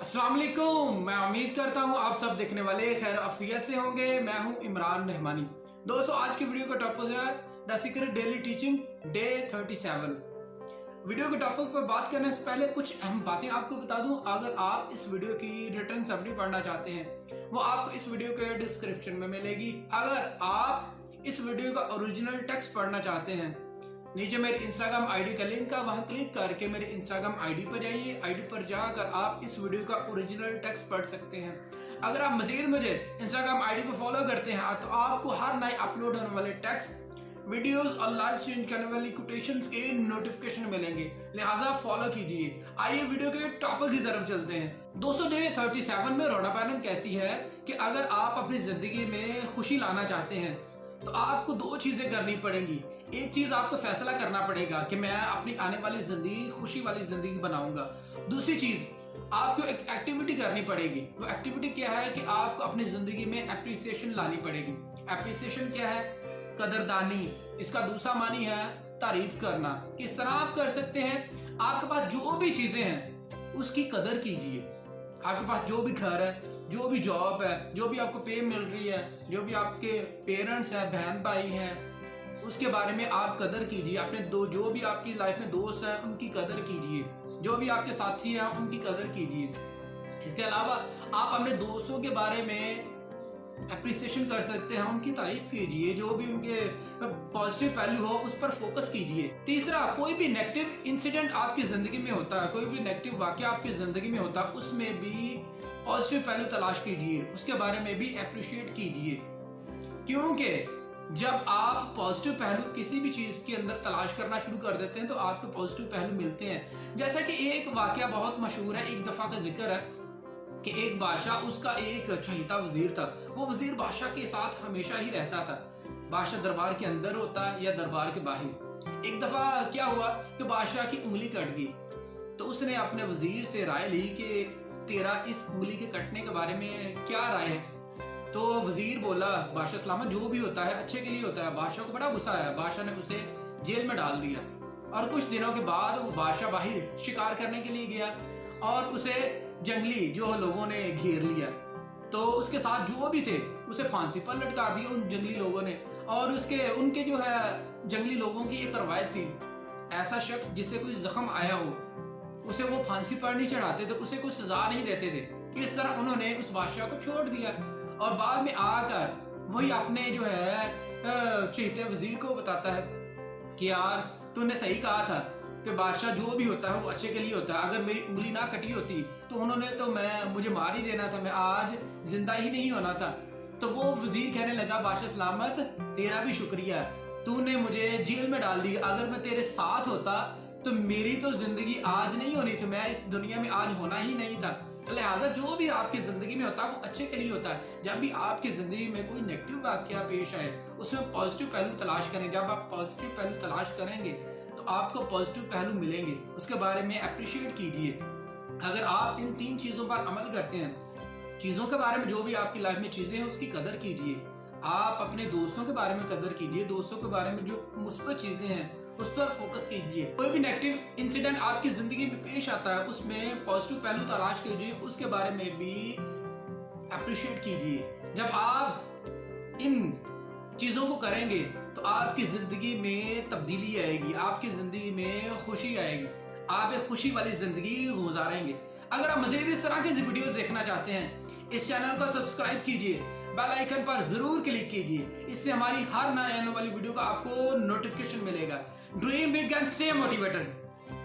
अस्सलाम वालेकुम। मैं उम्मीद करता हूँ आप सब देखने वाले खैर अफियत से होंगे। मैं हूँ इमरान रहमानी। दोस्तों, आज की वीडियो का टॉपिक है the secret daily teaching day 37। Video के टॉपिक पर बात करने से पहले कुछ अहम बातें आपको बता दूं। अगर आप इस वीडियो की रिटर्न समरी पढ़ना चाहते हैं वो आपको इस वीडियो के डिस्क्रिप्शन में मिलेगी। अगर आप इस वीडियो का ओरिजिनल टेक्स्ट पढ़ना चाहते हैं, नीचे मेरे इंस्टाग्राम आईडी का लिंक है, वहां क्लिक करके मेरे इंस्टाग्राम आईडी पर जाइए। आईडी पर जाकर आप इस वीडियो का ओरिजिनल टेक्स्ट पढ़ सकते हैं। अगर आप मजीद मुझे इंस्टाग्राम आईडी पर फॉलो करते हैं तो आपको हर नए अपलोड होने वाले टेक्स्ट, वीडियोस और लाइव चेंज करने वाली कोटेशंस के नोटिफिकेशन मिलेंगे, लिहाजा फॉलो कीजिए। आइए वीडियो के टॉपिक की तरफ चलते हैं। दोस्तों, डे 37 में रोना पैनन कहती है कि अगर आप अपनी जिंदगी में खुशी लाना चाहते हैं तो आपको दो चीजें करनी पड़ेंगी। एक चीज आपको फैसला करना पड़ेगा कि मैं अपनी आने वाली जिंदगी खुशी वाली जिंदगी बनाऊंगा। दूसरी चीज, आपको एक एक्टिविटी करनी पड़ेगी। वो एक्टिविटी क्या है कि आपको अपनी जिंदगी में एप्रिसिएशन लानी पड़ेगी। एप्रिसिएशन क्या है? कदरदानी। इसका दूसरा मानी है तारीफ करना। किस तरह आप कर सकते हैं? आपके पास जो भी चीजें हैं उसकी कदर कीजिए। आपके पास जो भी घर है, जो भी जॉब है, जो भी आपको पे मिल रही है, जो भी आपके पेरेंट्स हैं, बहन भाई हैं, उसके बारे में आप कदर कीजिए। अपने जो भी आपकी लाइफ में दोस्त हैं उनकी कदर कीजिए। जो भी आपके साथी हैं उनकी कदर कीजिए। इसके अलावा आप अपने दोस्तों के बारे में अप्रिसिएशन कर सकते हैं, उनकी तारीफ कीजिए। जो भी उनके पॉजिटिव पहलू हो उस पर फोकस कीजिए। तीसरा, कोई भी नेगेटिव इंसिडेंट आपकी जिंदगी में होता है, कोई भी नेगेटिव वाकया आपकी जिंदगी में होता है, उसमें भी पॉजिटिव पहलू तलाश कीजिए, उसके बारे में भी अप्रिशिएट कीजिए। क्योंकि जब आप पॉजिटिव पहलू किसी भी चीज के अंदर तलाश करना शुरू कर देते हैं तो आपको पॉजिटिव पहलू मिलते हैं। जैसा कि एक वाकया बहुत मशहूर है, एक दफा का जिक्र है कि एक बादशाह, उसका एक चहीता वजीर था। वो वजीर बादशाह के साथ हमेशा ही रहता था। बादशाह दरबार के अंदर होता या दरबार के बाहर। एक दफा क्या हुआ कि बादशाह की उंगली कट गई, तो उसने अपने वजीर से राय ली कि तेरा इस उंगली के कटने के बारे में क्या राय है? तो वजीर बोला, बादशाह सलामत, जो भी होता है अच्छे के लिए होता है। बादशाह को बड़ा गुस्सा आया। बादशाह ने उसे जेल में डाल दिया और कुछ दिनों के बाद वो बादशाह बाहर शिकार करने के लिए गया और उसे जंगली जो लोगों ने घेर लिया। तो उसके साथ जो भी थे उसे फांसी पर लटका दिया उन जंगली लोगों ने। और उनके जो है जंगली लोगों की एक रवायत थी, ऐसा शख्स जिसे कोई जख्म आया हो उसे वो फांसी पर नहीं चढ़ाते थे, उसे कोई सजा नहीं देते थे। इस तरह उन्होंने उस बादशाह को छोड़ दिया और बाद में आकर वही अपने जो है चहीते वजीर को बताता है कि यार तूने सही कहा था कि बादशाह जो भी होता है वो अच्छे के लिए होता है। अगर मेरी उंगली ना कटी होती तो उन्होंने तो मुझे मार ही देना था, मैं आज जिंदा ही नहीं होना था। तो वो वजीर कहने लगा, बादशाह सलामत, तेरा भी शुक्रिया, तूने मुझे जेल में डाल दिया। अगर मैं तेरे साथ होता तो मेरी तो जिंदगी आज नहीं होनी थी, मैं इस दुनिया में आज होना ही नहीं था। लिहाजा जो भी आपकी जिंदगी में होता है वो अच्छे के लिए होता है। जब भी आपकी जिंदगी में कोई नेगेटिव वाकया पेश आए उसमें पॉजिटिव पहलू तलाश करें। जब आप पॉजिटिव पहलू तलाश करेंगे तो आपको पॉजिटिव पहलू मिलेंगे, उसके बारे में अप्रिशिएट कीजिए। अगर आप इन 3 चीजों पर अमल करते हैं, चीजों के बारे में जो भी आपकी लाइफ में चीजें हैं उसकी कदर कीजिए। आप अपने दोस्तों के बारे में कदर कीजिए, दोस्तों के बारे में जो मुस्बत चीजें हैं उस पर फोकस कीजिए। कोई भी नेगेटिव इंसिडेंट आपकी जिंदगी में पेश आता है उसमें पॉजिटिव पहलू तलाश कीजिए, उसके बारे में भी अप्रिशिएट कीजिए। जब आप इन चीजों को करेंगे तो आपकी जिंदगी में तब्दीली आएगी, आपकी जिंदगी में खुशी आएगी, आप एक खुशी वाली जिंदगी गुजारेंगे। अगर आप मजीद इस तरह की वीडियो देखना चाहते हैं, इस चैनल को सब्सक्राइब कीजिए, बेल आइकन पर जरूर क्लिक कीजिए। इससे हमारी हर नए आने वाली वीडियो का आपको नोटिफिकेशन मिलेगा। Dream big and stay motivated.